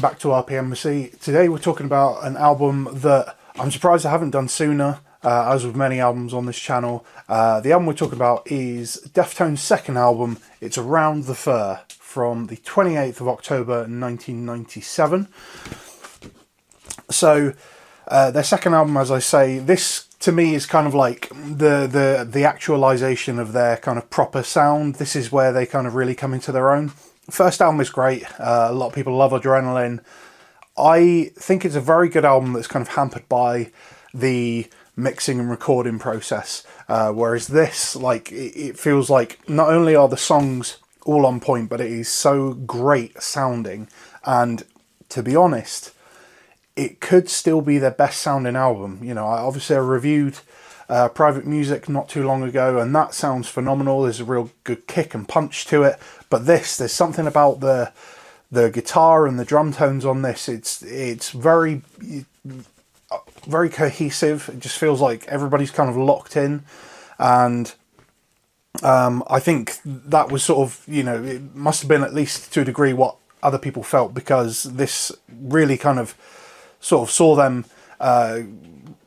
back to RPMbassy. Today we're talking about an album that I'm surprised I haven't done sooner, as with many albums on this channel. The album we're talking about is Deftones' second album. It's Around the Fur from the 28th of October 1997. So their second album, as I say, this to me is kind of like the actualization of their kind of proper sound. This is where they kind of really come into their own. First album is great. A lot of people love Adrenaline. I think it's a very good album that's kind of hampered by the mixing and recording process. Whereas this, like, it feels like not only are the songs all on point, but it is so great sounding. And to be honest, it could still be their best sounding album. You know, I reviewed Private Music not too long ago, and that sounds phenomenal. There's a real good kick and punch to it. But there's something about the guitar and the drum tones on this. It's very cohesive. It just feels like everybody's kind of locked in, and I think that was sort of, you know, it must have been at least to a degree what other people felt, because this really kind of sort of saw them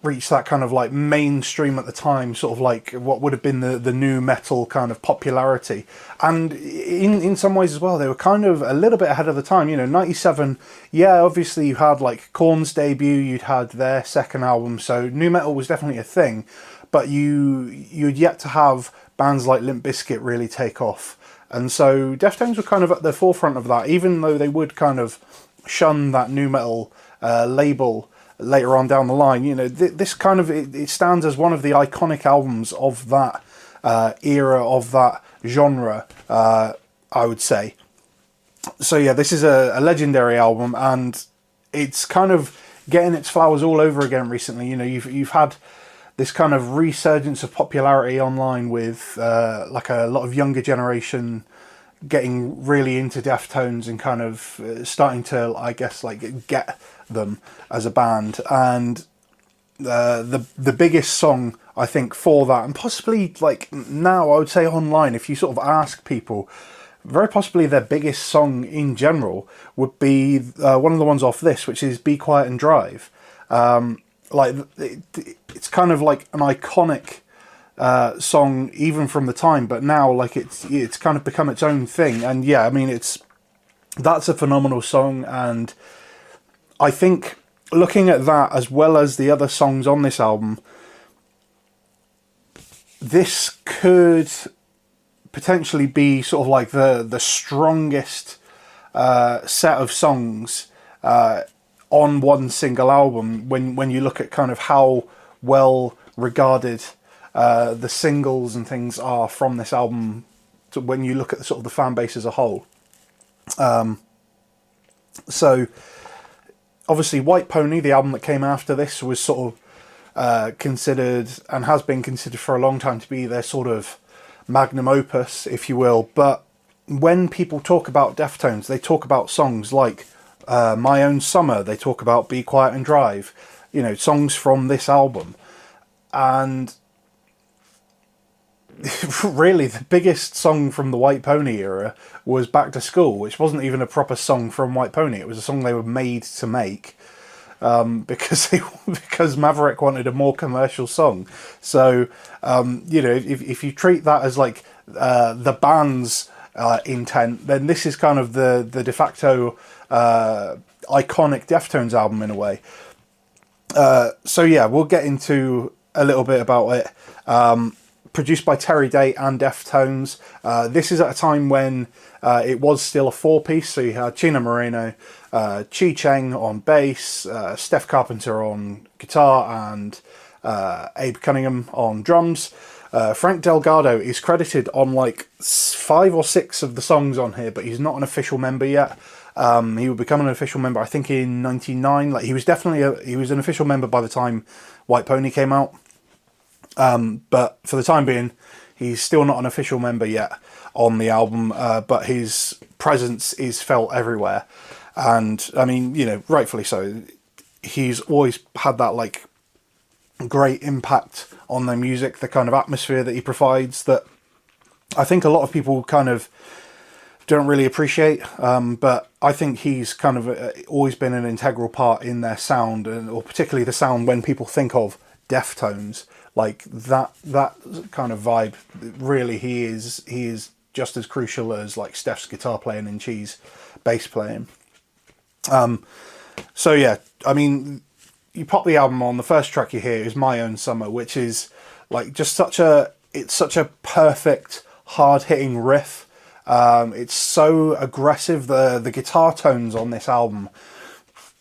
reach that kind of like mainstream at the time, sort of like what would have been the new metal kind of popularity. And in some ways as well, they were kind of a little bit ahead of the time. You know, 97, yeah, obviously you had like Korn's debut, you'd had their second album, so new metal was definitely a thing, but you'd yet to have bands like Limp Bizkit really take off. And so Deftones were kind of at the forefront of that, even though they would kind of shun that new metal label later on down the line. You know, this kind of, it stands as one of the iconic albums of that era, of that genre, I would say. So yeah, this is a legendary album, and it's kind of getting its flowers all over again recently. You know, you've had this kind of resurgence of popularity online with like a lot of younger generation getting really into Deftones and kind of starting to, I guess, like get them as a band. And the biggest song, I think, for that, and possibly like now I would say online, if you sort of ask people, very possibly their biggest song in general would be one of the ones off this, which is Be Quiet and Drive. Like it's kind of like an iconic song even from the time, but now like it's kind of become its own thing. And yeah, I mean, that's a phenomenal song, and I think looking at that as well as the other songs on this album, this could potentially be sort of like the strongest set of songs on one single album when you look at kind of how well regarded the singles and things are from this album, when you look at sort of the fan base as a whole. So obviously White Pony, the album that came after this, was sort of considered, and has been considered for a long time, to be their sort of magnum opus, if you will. But when people talk about Deftones, they talk about songs like My Own Summer, they talk about Be Quiet and Drive, you know, songs from this album. And really the biggest song from the White Pony era was Back to School, which wasn't even a proper song from White Pony. It was a song they were made to make because Maverick wanted a more commercial song. So you know, if you treat that as like the band's intent, then this is kind of the de facto iconic Deftones album in a way. So yeah, we'll get into a little bit about it. Produced by Terry Day and Deftones. This is at a time when it was still a four-piece, so you had Chino Moreno, Chi Cheng on bass, Steph Carpenter on guitar, and Abe Cunningham on drums. Frank Delgado is credited on like 5 or 6 of the songs on here, but he's not an official member yet. He would become an official member, I think, in '99. Like, he was definitely he was an official member by the time White Pony came out. But for the time being, he's still not an official member yet on the album, but his presence is felt everywhere. And I mean, you know, rightfully so. He's always had that like great impact on their music, the kind of atmosphere that he provides, that I think a lot of people kind of don't really appreciate, but I think he's kind of always been an integral part in their sound, or particularly the sound when people think of Deftones, like that kind of vibe. Really, he is just as crucial as like Steph's guitar playing and Chi's bass playing. So yeah, I mean, you pop the album on, the first track you hear is My Own Summer, which is like just such a perfect hard hitting riff. It's so aggressive. The guitar tones on this album.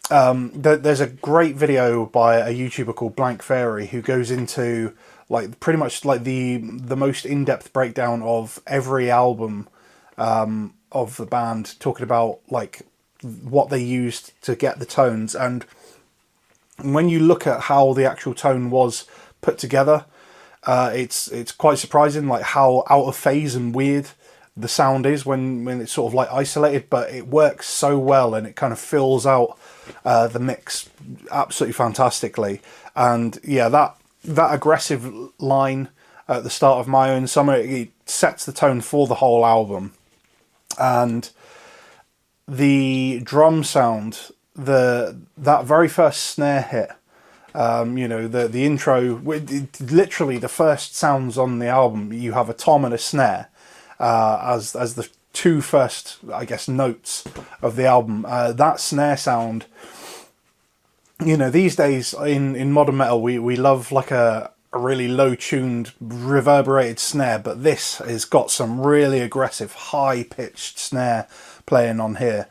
There's a great video by a YouTuber called Blank Fairy who goes into like pretty much like the most in-depth breakdown of every album of the band, talking about like what they used to get the tones. And when you look at how the actual tone was put together, it's quite surprising, like how out of phase and weird the sound is when it's sort of like isolated, but it works so well and it kind of fills out the mix absolutely fantastically. And yeah, that aggressive line at the start of My Own Summer, it sets the tone for the whole album. And the drum sound, that very first snare hit, the intro, literally the first sounds on the album, you have a tom and a snare as the two first, I guess, notes of the album. That snare sound, these days in modern metal, we love like a really low-tuned, reverberated snare, but this has got some really aggressive, high-pitched snare playing on here.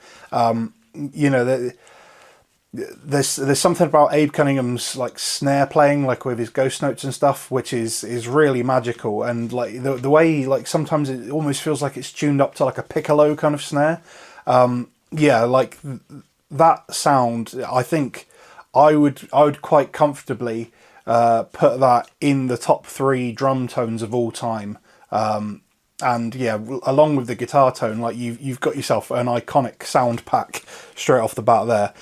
There's something about Abe Cunningham's like snare playing, like with his ghost notes and stuff, which is really magical. And like the way, like sometimes it almost feels like it's tuned up to like a piccolo kind of snare. Like that sound, I think I would quite comfortably put that in the top 3 drum tones of all time. And yeah, along with the guitar tone, like you've got yourself an iconic sound pack straight off the bat there.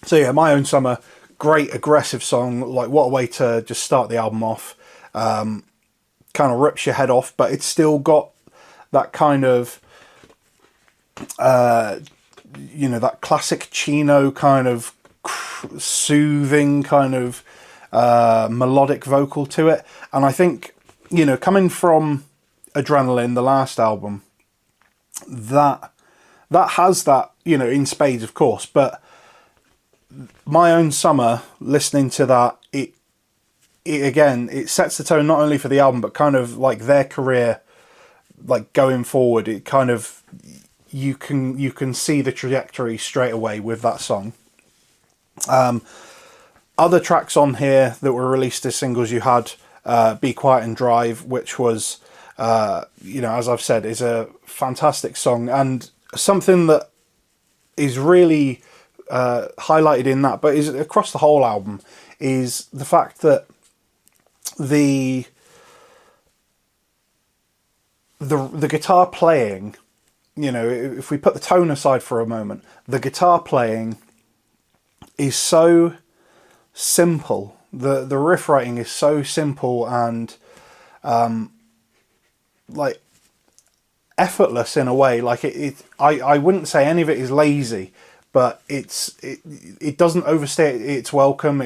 So yeah, My Own Summer, great aggressive song. Like what a way to just start the album off. Kind of rips your head off, but it's still got that kind of, that classic Chino kind of soothing kind of melodic vocal to it. And I think, coming from Adrenaline, the last album, that has that, in spades, of course, but My Own Summer, listening to that, it again, it sets the tone not only for the album, but kind of like their career, like going forward. It kind of, you can see the trajectory straight away with that song. Other tracks on here that were released as singles, you had Be Quiet and Drive, which was, as I've said, is a fantastic song, and something that is really highlighted in that, but is across the whole album, is the fact that the guitar playing, if we put the tone aside for a moment, the guitar playing is so simple. The riff writing is so simple and like effortless in a way. Like I wouldn't say any of it is lazy, but it doesn't overstay its welcome.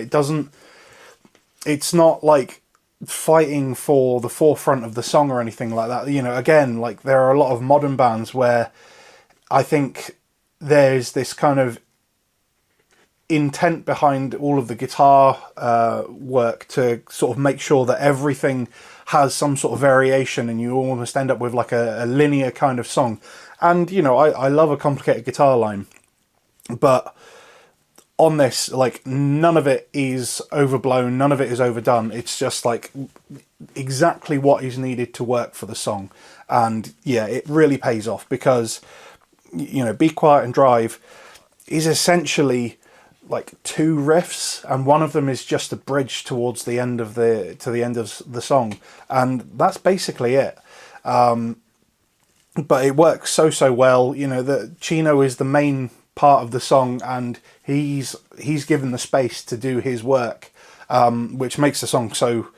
It's not like fighting for the forefront of the song or anything like that. Again, like there are a lot of modern bands where I think there's this kind of intent behind all of the guitar work to sort of make sure that everything has some sort of variation, and you almost end up with like a linear kind of song. And I love a complicated guitar line, but on this, like, none of it is overblown, none of it is overdone. It's just like exactly what is needed to work for the song. And yeah, it really pays off, because Be Quiet and Drive is essentially like 2 riffs, and one of them is just a bridge towards the end of the song, and that's basically it. But it works so well. That Chino is the main part of the song, and he's given the space to do his work, which makes the song so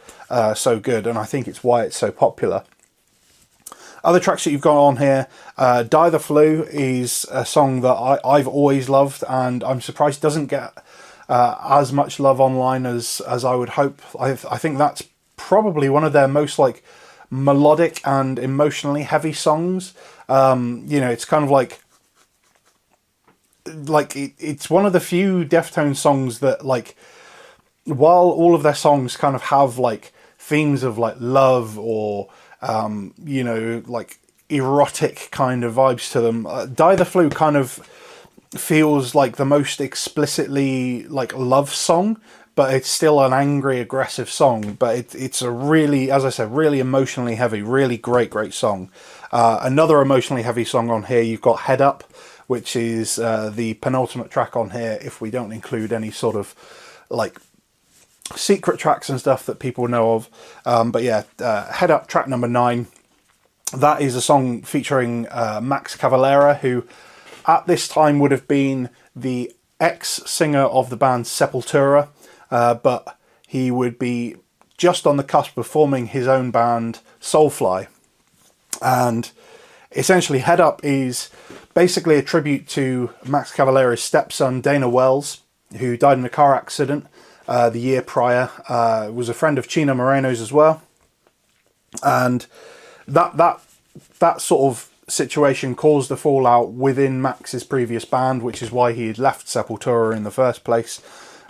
good, and I think it's why it's so popular. Other tracks that you've got on here, Die the Flu is a song that I've always loved, and I'm surprised doesn't get as much love online as I would hope. I think that's probably one of their most like melodic and emotionally heavy songs. You know, it's kind of like it's one of the few Deftones songs that, like, while all of their songs kind of have like themes of like love or you know, like erotic kind of vibes to them, Die the Flu kind of feels like the most explicitly like love song, but it's still an angry, aggressive song. But it's a really, as I said, really emotionally heavy, really great song. Another emotionally heavy song on here, you've got Head Up, which is the penultimate track on here, if we don't include any sort of like secret tracks and stuff that people know of. But yeah, Head Up, track number 9. That is a song featuring Max Cavalera, who at this time would have been the ex-singer of the band Sepultura, but he would be just on the cusp of forming his own band, Soulfly. And essentially, Head Up is basically a tribute to Max Cavalera's stepson, Dana Wells, who died in a car accident the year prior. Was a friend of Chino Moreno's as well. And that sort of situation caused a fallout within Max's previous band, which is why he had left Sepultura in the first place.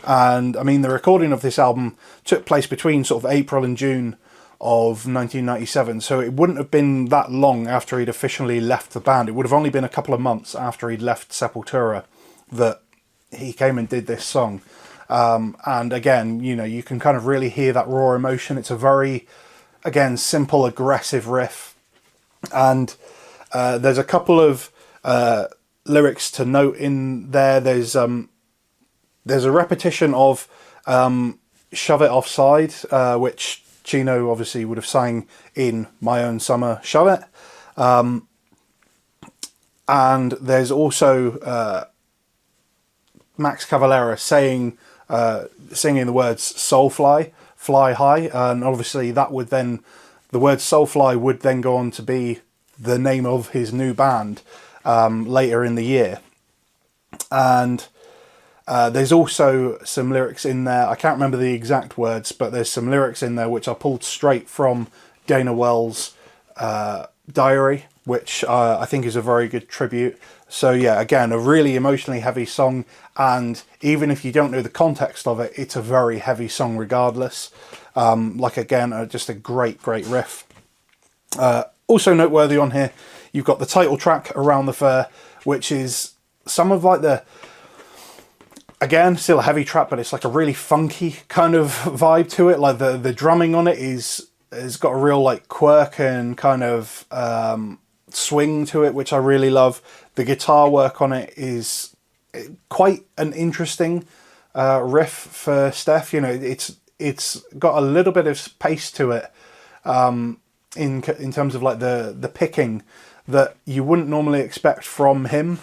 And I mean, the recording of this album took place between sort of April and June of 1997, so it wouldn't have been that long after he'd officially left the band. It would have only been a couple of months after he'd left Sepultura that he came and did this song. And again, you know, you can kind of really hear that raw emotion. It's a very, again, simple, aggressive riff. And there's a couple of lyrics to note in there. There's a repetition of Shove It Offside, which Chino obviously would have sang in My Own Summer, Shove It. And there's also Max Cavalera singing the words Soulfly, fly high. And obviously that would then, the word Soulfly would then go on to be the name of his new band later in the year. And there's also some lyrics in there, I can't remember the exact words, but there's some lyrics in there which are pulled straight from Dana Wells' diary, which I think is a very good tribute. So yeah, again, a really emotionally heavy song, and even if you don't know the context of it, it's a very heavy song regardless. Like, again, just a great riff. Also noteworthy on here, you've got the title track, Around the Fair, which is some of like the, again, still a heavy track, but it's like a really funky kind of vibe to it. Like the drumming on it has got a real like quirk and kind of swing to it, which I really love. The guitar work on it is quite an interesting riff for Steph. You know, it's got a little bit of pace to it in terms of like the picking that you wouldn't normally expect from him,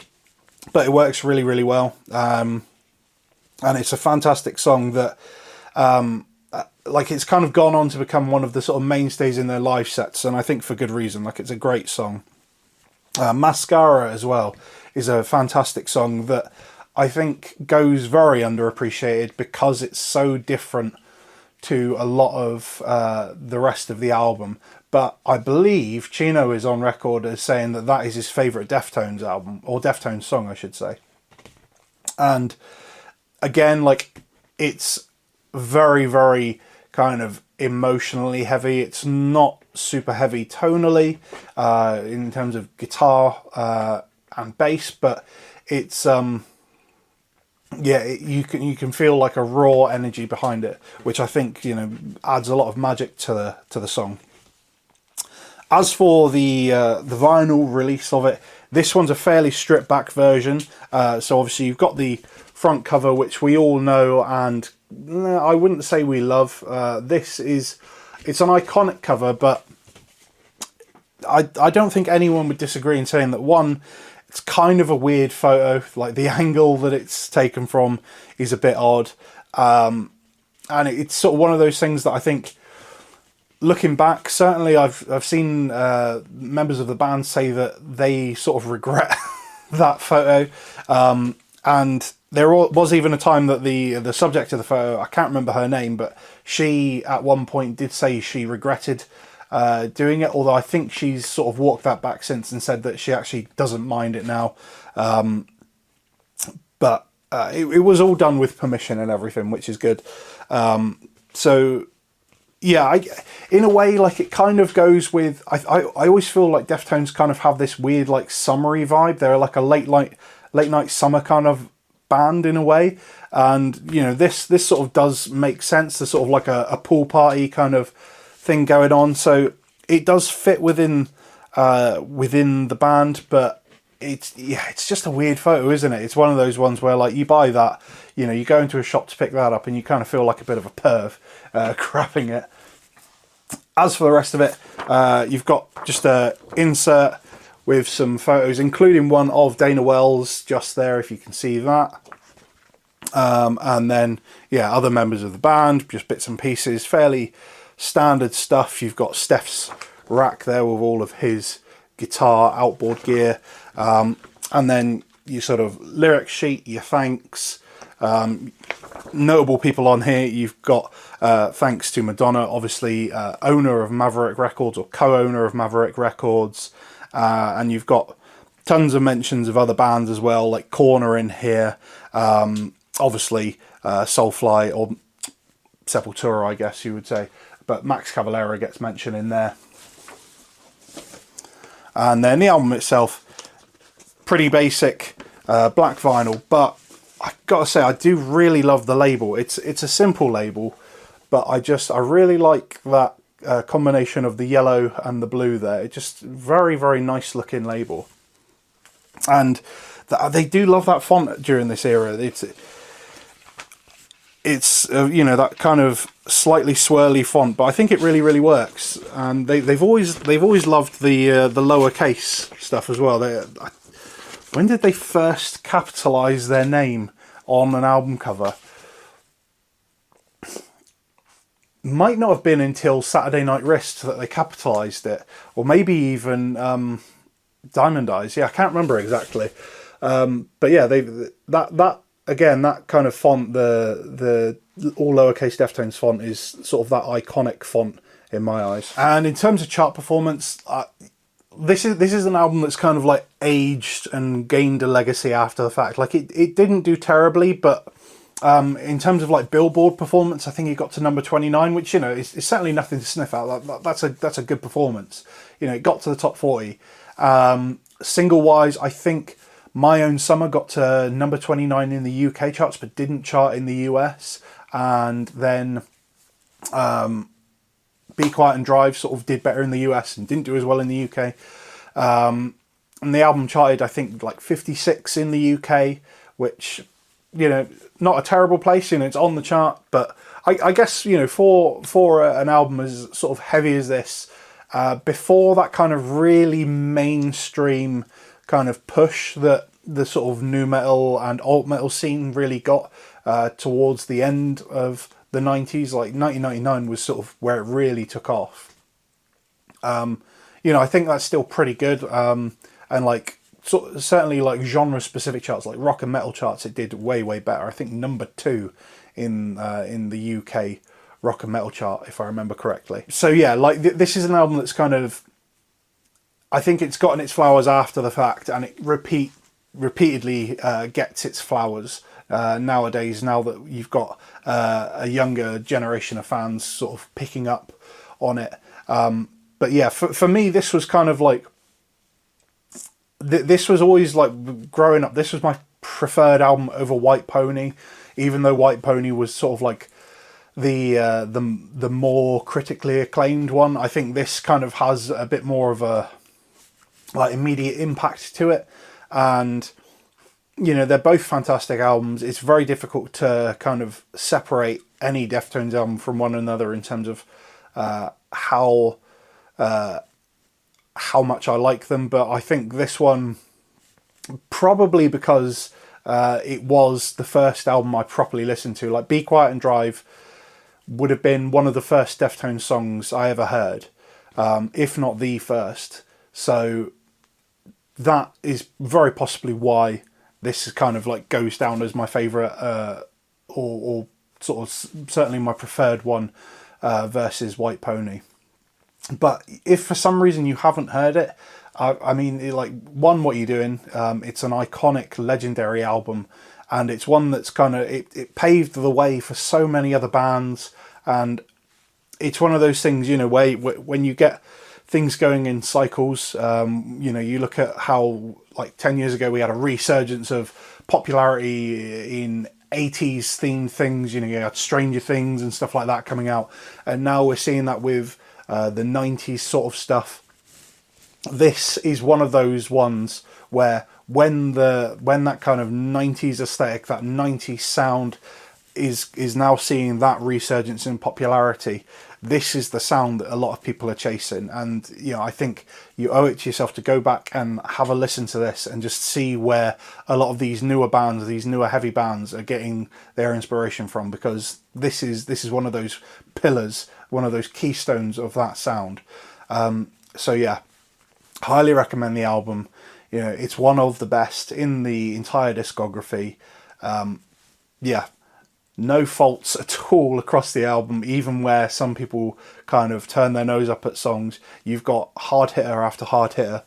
but it works really well. And it's a fantastic song that like, it's kind of gone on to become one of the sort of mainstays in their live sets, and I think for good reason. Like, it's a great song. Mascara as well is a fantastic song that I think goes very underappreciated because it's so different to a lot of the rest of the album. But I believe Chino is on record as saying that that is his favourite Deftones album, or Deftones song, I should say. And again, like, it's very kind of emotionally heavy. It's not super heavy tonally in terms of guitar and bass, but it's yeah, you can feel like a raw energy behind it, which I think, you know, adds a lot of magic to the song. As for the vinyl release of it, this one's a fairly stripped back version. So obviously you've got the front cover, which we all know, and I wouldn't say we love. It's an iconic cover, but I don't think anyone would disagree in saying that, one, it's kind of a weird photo. Like, the angle that it's taken from is a bit odd. And it's sort of one of those things that I think, looking back, certainly I've seen members of the band say that they sort of regret that photo, and there was even a time that the subject of the photo, I can't remember her name, but she at one point did say she regretted doing it, although I think she's sort of walked that back since and said that she actually doesn't mind it now. But it was all done with permission and everything, which is good. So yeah, in a way, like, it kind of goes with, I always feel like Deftones kind of have this weird, like, summery vibe. They're like a late night summer kind of band in a way. And, you know, this sort of does make sense. There's sort of like a pool party kind of thing going on. So it does fit within the band, but it's just a weird photo, isn't it? It's one of those ones where, like, you buy that, you know, you go into a shop to pick that up and you kind of feel like a bit of a perv grabbing it. As for the rest of it, you've got just a insert with some photos, including one of Dana Wells just there, if you can see that. And then, yeah, other members of the band, just bits and pieces, fairly standard stuff. You've got Steph's rack there with all of his guitar outboard gear. And then your sort of lyric sheet, your thanks. Notable people on here, you've got thanks to Madonna, obviously owner of Maverick Records, or co-owner of Maverick Records. And you've got tons of mentions of other bands as well, like Corner in here. Obviously Soulfly, or Sepultura, I guess you would say. But Max Cavalera gets mentioned in there. And then the album itself, pretty basic, black vinyl, but I gotta say, I do really love the label. It's a simple label, but I really like that combination of the yellow and the blue there. It's just very, very nice looking label. And they do love that font during this era. It's you know, that kind of slightly swirly font, but I think it really, really works. And they've always loved the lowercase stuff as well. When did they first capitalize their name on an album cover? Might not have been until Saturday Night Wrist that they capitalized it, or maybe even Diamond Eyes. Yeah, I can't remember exactly. But yeah, that again, that kind of font, the all lowercase Deftones font, is sort of that iconic font in my eyes. And in terms of chart performance, this is an album that's kind of like aged and gained a legacy after the fact. Like, it didn't do terribly, but in terms of like Billboard performance, I think it got to number 29, which, you know, is certainly nothing to sniff at. That's a good performance. You know, it got to the top 40. Single wise, I think My Own Summer got to number 29 in the UK charts, but didn't chart in the US. And then Be Quiet and Drive sort of did better in the US and didn't do as well in the UK. And the album charted, I think, like 56 in the UK, which, you know, not a terrible place. You know, it's on the chart, but I guess, you know, for an album as sort of heavy as this, before that kind of really mainstream kind of push that the sort of nu metal and alt metal scene really got towards the end of the 90s, like 1999 was sort of where it really took off. You know, I think that's still pretty good. And like, certainly like genre specific charts, like rock and metal charts, it did way, way better. I think number 2 in the UK rock and metal chart, if I remember correctly. So yeah, like this is an album that's kind of, I think it's gotten its flowers after the fact, and it repeatedly gets its flowers nowadays, now that you've got a younger generation of fans sort of picking up on it. But yeah, for me, this was kind of like, this was always like, growing up, this was my preferred album over White Pony, even though White Pony was sort of like the more critically acclaimed one. I think this kind of has a bit more of a like immediate impact to it, and you know, they're both fantastic albums. It's very difficult to kind of separate any Deftones album from one another in terms of how much I like them, but I think this one, probably because it was the first album I properly listened to. Like, Be Quiet and Drive would have been one of the first Deftones songs I ever heard, if not the first. So that is very possibly why this is kind of like goes down as my favourite, or sort of certainly my preferred one, versus White Pony. But if for some reason you haven't heard it, I mean, like, one, what are you doing? It's an iconic, legendary album, and it's one that's kind of, it paved the way for so many other bands, and it's one of those things, you know, where when you get things going in cycles, you know, you look at how, like, 10 years ago we had a resurgence of popularity in 80s themed things, you know, you had Stranger Things and stuff like that coming out, and now we're seeing that with the 90s sort of stuff. This is one of those ones where when that kind of 90s aesthetic, that 90s sound is now seeing that resurgence in popularity, this is the sound that a lot of people are chasing. And, you know, I think you owe it to yourself to go back and have a listen to this and just see where a lot of these newer bands, these newer heavy bands, are getting their inspiration from, because this is one of those pillars, one of those keystones of that sound. So yeah, highly recommend the album. You know, it's one of the best in the entire discography. Yeah, no faults at all across the album, even where some people kind of turn their nose up at songs. You've got hard hitter after hard hitter,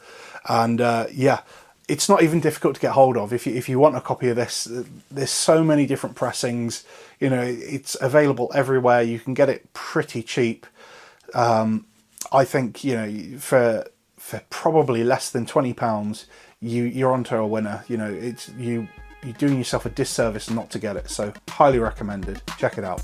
and yeah, it's not even difficult to get hold of. If you want a copy of this, there's so many different pressings. You know, it's available everywhere. You can get it pretty cheap. I think, you know, for probably less than £20, you're onto a winner. You know, you're doing yourself a disservice not to get it. So highly recommended. Check it out.